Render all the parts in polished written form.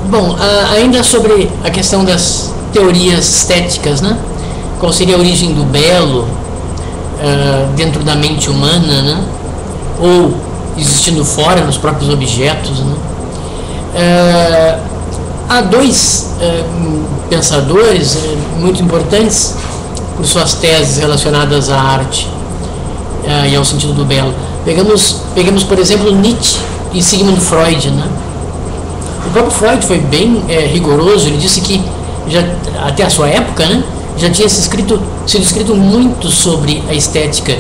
Bom, ainda sobre a questão das teorias estéticas, né? Qual seria a origem do belo dentro da mente humana, né? Ou existindo fora, nos próprios objetos, né? Há dois pensadores muito importantes por suas teses relacionadas à arte e ao sentido do belo. Pegamos por exemplo, Nietzsche e Sigmund Freud, né? O próprio Freud foi bem rigoroso. Ele disse que até a sua época, né, já tinha sido escrito muito sobre a estética,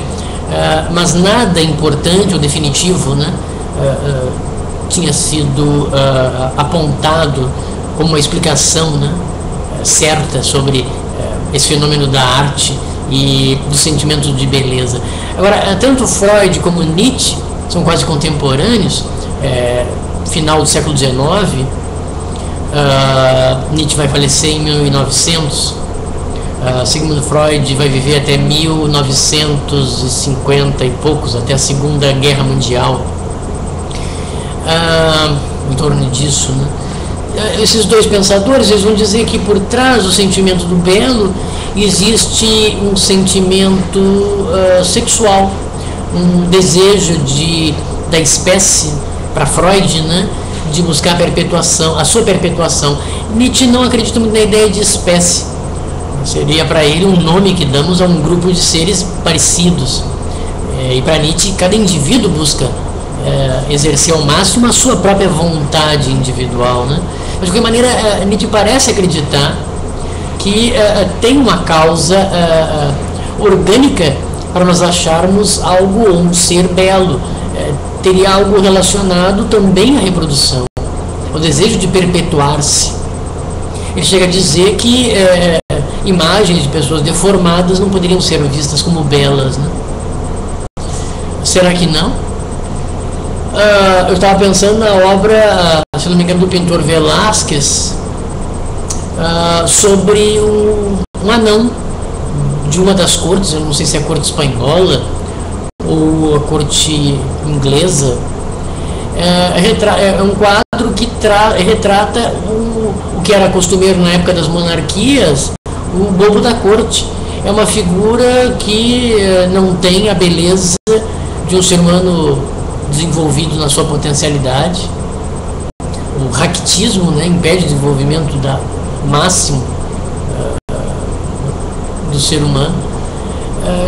mas nada importante ou definitivo, né, tinha sido apontado como uma explicação, né, certa sobre esse fenômeno da arte e do sentimento de beleza. Agora, tanto Freud como Nietzsche são quase contemporâneos, final do século XIX. Nietzsche vai falecer em 1900, Sigmund Freud vai viver até 1950 e poucos, até a Segunda Guerra Mundial, em torno disso, né? Esses dois pensadores, eles vão dizer que por trás do sentimento do belo existe um sentimento sexual, um desejo da espécie, para Freud, né, de buscar a sua perpetuação. Nietzsche não acredita muito na ideia de espécie. Seria para ele um nome que damos a um grupo de seres parecidos. E para Nietzsche, cada indivíduo busca exercer ao máximo a sua própria vontade individual, né? Mas de qualquer maneira, Nietzsche parece acreditar que tem uma causa orgânica para nós acharmos algo ou um ser belo. Teria algo relacionado também à reprodução, o desejo de perpetuar-se. Ele chega a dizer que imagens de pessoas deformadas não poderiam ser vistas como belas, né? Será que não? Eu estava pensando na obra, se não me engano, do pintor Velázquez, sobre um anão de uma das cortes, eu não sei se é a corte espanhola ou a corte inglesa. É um quadro que retrata o que era costumeiro na época das monarquias, o bobo da corte. É uma figura que não tem a beleza de um ser humano desenvolvido na sua potencialidade. O raquitismo, né, impede o desenvolvimento máximo do ser humano.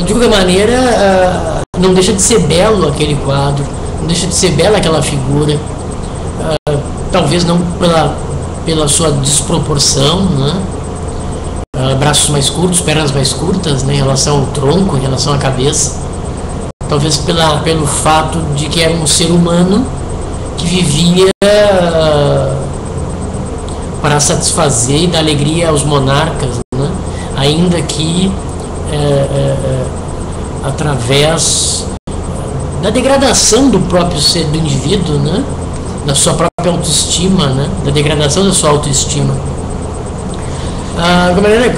De qualquer maneira, não deixa de ser belo aquele quadro, não deixa de ser bela aquela figura, talvez não pela sua desproporção, né? Braços mais curtos, pernas mais curtas, né, em relação ao tronco, em relação à cabeça, talvez pelo fato de que era um ser humano que vivia para satisfazer e dar alegria aos monarcas, né? Ainda que através da degradação do próprio ser do indivíduo, né? Da sua própria autoestima, né? Da degradação da sua autoestima. De maneira,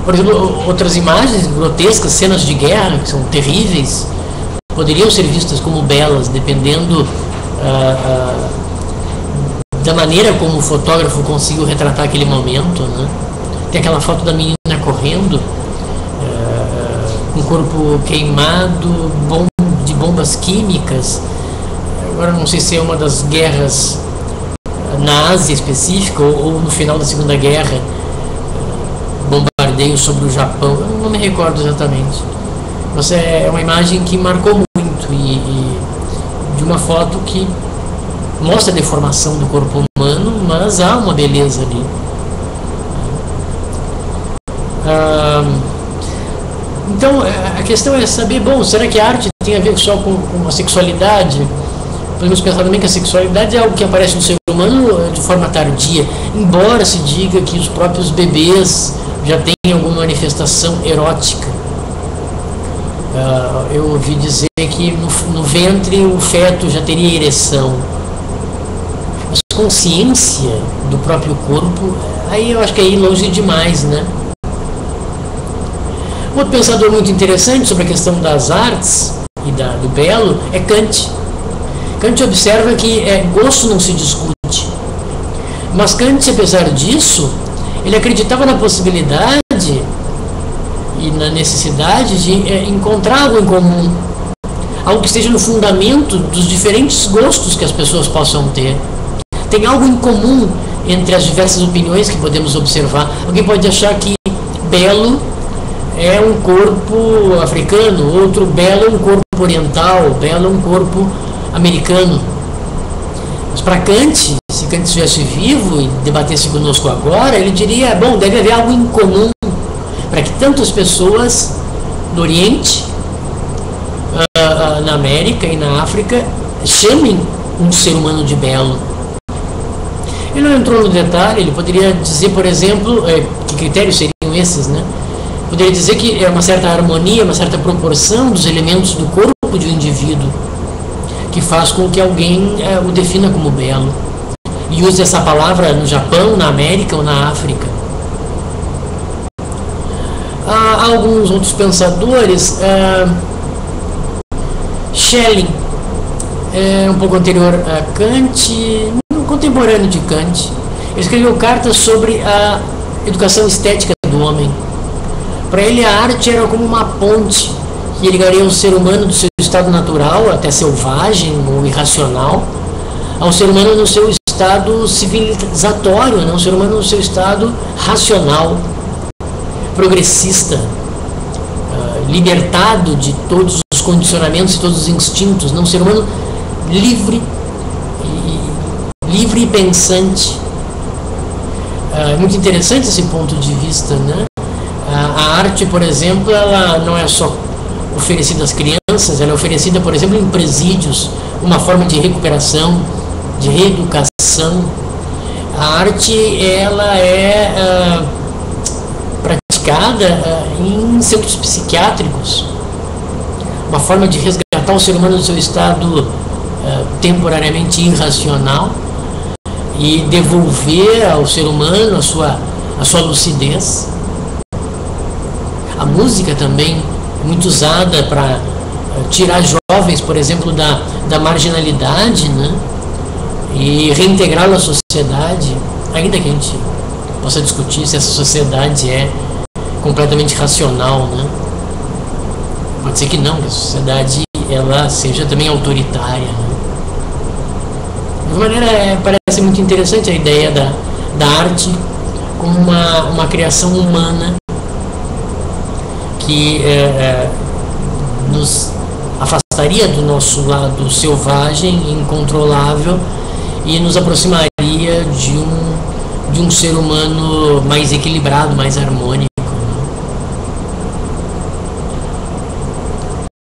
por exemplo, outras imagens grotescas, cenas de guerra que são terríveis, poderiam ser vistas como belas, dependendo da maneira como o fotógrafo conseguiu retratar aquele momento, né? Tem aquela foto da menina correndo, com o corpo queimado, de bombas químicas. Agora não sei se é uma das guerras na Ásia específica ou no final da Segunda Guerra, bombardeio sobre o Japão, eu não me recordo exatamente. Mas é uma imagem que marcou muito e de uma foto que mostra a deformação do corpo humano, mas há uma beleza ali. Então a questão é saber, bom, será que a arte tem a ver só com a sexualidade? Podemos pensar também que a sexualidade é algo que aparece no ser humano de forma tardia, embora se diga que os próprios bebês já têm alguma manifestação erótica. Eu ouvi dizer que no ventre o feto já teria ereção. Mas consciência do próprio corpo, aí eu acho que é ir longe demais, né? Outro pensador muito interessante sobre a questão das artes e do belo é Kant. Kant observa que gosto não se discute, Mas Kant, apesar disso, ele acreditava na possibilidade e na necessidade de encontrar algo em comum, algo que esteja no fundamento dos diferentes gostos que as pessoas possam ter. Tem algo em comum entre as diversas opiniões que podemos observar. Alguém pode achar que belo é um corpo africano, outro belo é um corpo oriental, belo é um corpo americano. Mas para Kant, se Kant estivesse vivo e debatesse conosco agora, ele diria, bom, deve haver algo em comum para que tantas pessoas no Oriente, na América e na África chamem um ser humano de belo. Ele não entrou no detalhe, ele poderia dizer, por exemplo, que critérios seriam esses, né? Poderia dizer que é uma certa harmonia, uma certa proporção dos elementos do corpo de um indivíduo que faz com que alguém o defina como belo. E use essa palavra no Japão, na América ou na África. Há alguns outros pensadores. Schelling é um pouco anterior a Kant, contemporâneo de Kant. Ele escreveu cartas sobre a educação estética do homem. Para ele, a arte era como uma ponte que ligaria o ser humano do seu estado natural, até selvagem ou irracional, ao ser humano no seu estado civilizatório, né? O ser humano no seu estado racional, progressista, libertado de todos os condicionamentos e todos os instintos, não? Um ser humano livre e pensante. É muito interessante esse ponto de vista, né? A arte, por exemplo, ela não é só oferecida às crianças, ela é oferecida, por exemplo, em presídios, uma forma de recuperação, de reeducação. A arte, ela é praticada em centros psiquiátricos, uma forma de resgatar o ser humano do seu estado temporariamente irracional e devolver ao ser humano a sua lucidez. A música também é muito usada para tirar jovens, por exemplo, da marginalidade, né? E reintegrá-lo à sociedade, ainda que a gente possa discutir se essa sociedade é completamente racional, né? Pode ser que não, que a sociedade ela seja também autoritária, né? De uma maneira, parece muito interessante a ideia da arte como uma criação humana que nos afastaria do nosso lado selvagem, incontrolável, e nos aproximaria de um ser humano mais equilibrado, mais harmônico.